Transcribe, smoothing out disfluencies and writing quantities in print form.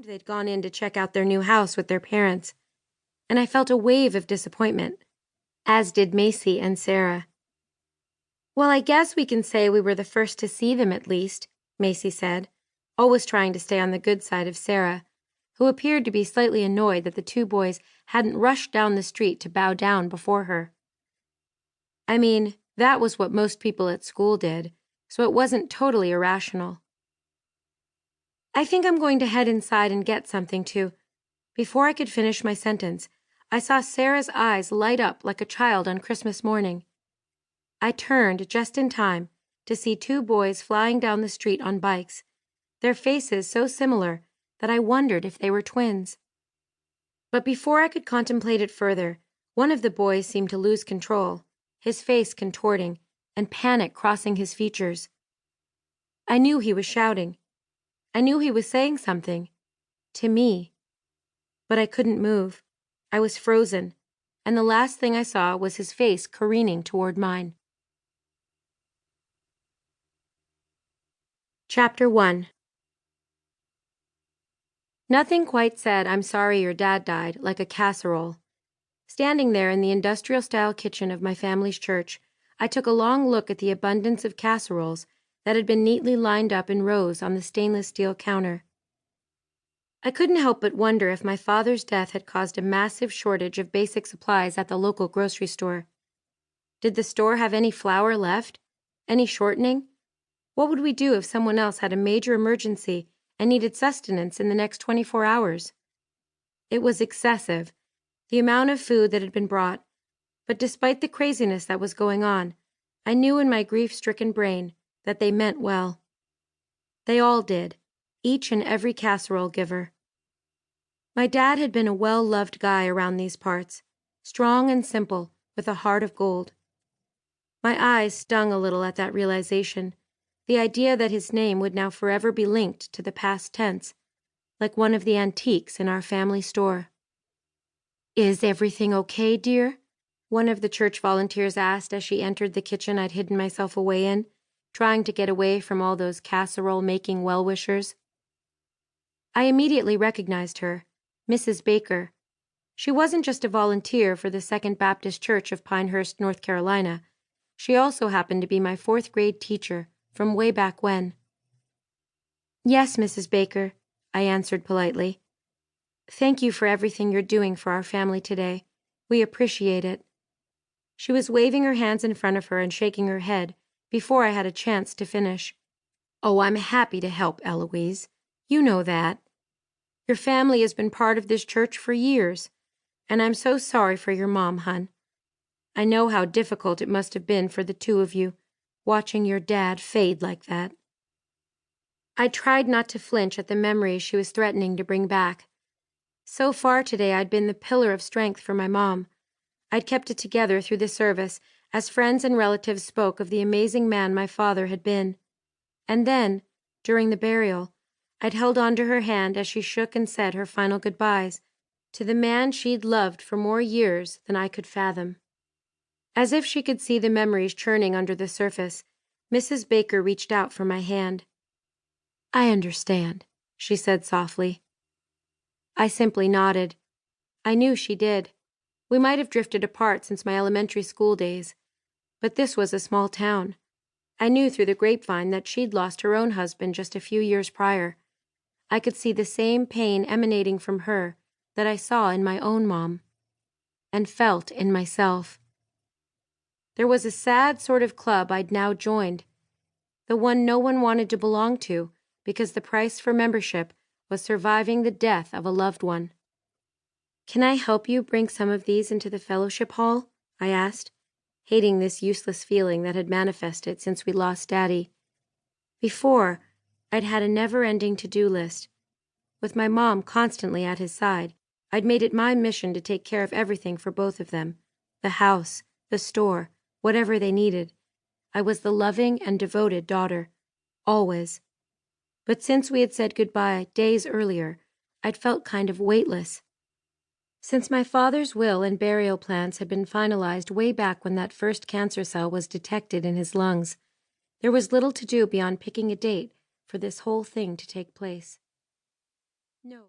assumed they'd gone in to check out their new house with their parents, and I felt a wave of disappointment, as did Macy and Saira. "Well, I guess we can say we were the first to see them at least," Macy said, always trying to stay on the good side of Saira, who appeared to be slightly annoyed that the two boys hadn't rushed down the street to bow down before her. I mean, that was what most people at school did, so it wasn't totally irrational. "I think I'm going to head inside and get something to—" Before I could finish my sentence, I saw Sarah's eyes light up like a child on Christmas morning. I turned just in time to see two boys flying down the street on bikes, their faces so similar that I wondered if they were twins. But before I could contemplate it further, one of the boys seemed to lose control, his face contorting and panic crossing his features. I knew he was shouting. I knew he was saying something. To me. But I couldn't move. I was frozen, and the last thing I saw was his face careening toward mine. Chapter 1. Nothing quite said "I'm sorry your dad died" like a casserole. Standing there in the industrial-style kitchen of my family's church, I took a long look at the abundance of casseroles that had been neatly lined up in rows on the stainless steel counter. I couldn't help but wonder if my father's death had caused a massive shortage of basic supplies at the local grocery store. Did the store have any flour left? Any shortening? What would we do if someone else had a major emergency and needed sustenance in the next 24 hours? It was excessive, the amount of food that had been brought, but despite the craziness that was going on, I knew in my grief-stricken brain that they meant well. They all did, each and every casserole giver. My dad had been a well-loved guy around these parts, strong and simple, with a heart of gold. My eyes stung a little at that realization, the idea that his name would now forever be linked to the past tense, like one of the antiques in our family store. "Is everything okay, dear?" one of the church volunteers asked as she entered the kitchen I'd hidden myself away in, trying to get away from all those casserole-making well-wishers. I immediately recognized her, Mrs. Baker. She wasn't just a volunteer for the Second Baptist Church of Pinehurst, North Carolina. She also happened to be my fourth-grade teacher from way back when. "Yes, Mrs. Baker," I answered politely. "Thank you for everything you're doing for our family today. We appreciate it." She was waving her hands in front of her and shaking her head before I had a chance to finish. "Oh, I'm happy to help, Eloise. You know that. Your family has been part of this church for years, and I'm so sorry for your mom, hon. I know how difficult it must have been for the two of you, watching your dad fade like that." I tried not to flinch at the memories she was threatening to bring back. So far today I'd been the pillar of strength for my mom. I'd kept it together through the service as friends and relatives spoke of the amazing man my father had been. And then, during the burial, I'd held on to her hand as she shook and said her final goodbyes to the man she'd loved for more years than I could fathom. As if she could see the memories churning under the surface, Mrs. Baker reached out for my hand. "I understand," she said softly. I simply nodded. I knew she did. We might have drifted apart since my elementary school days, but this was a small town. I knew through the grapevine that she'd lost her own husband just a few years prior. I could see the same pain emanating from her that I saw in my own mom, and felt in myself. There was a sad sort of club I'd now joined, the one no one wanted to belong to because the price for membership was surviving the death of a loved one. "Can I help you bring some of these into the fellowship hall?" I asked, hating this useless feeling that had manifested since we lost Daddy. Before, I'd had a never-ending to-do list. With my mom constantly at his side, I'd made it my mission to take care of everything for both of them, the house, the store, whatever they needed. I was the loving and devoted daughter, always. But since we had said goodbye days earlier, I'd felt kind of weightless. Since my father's will and burial plans had been finalized way back when that first cancer cell was detected in his lungs, there was little to do beyond picking a date for this whole thing to take place. No.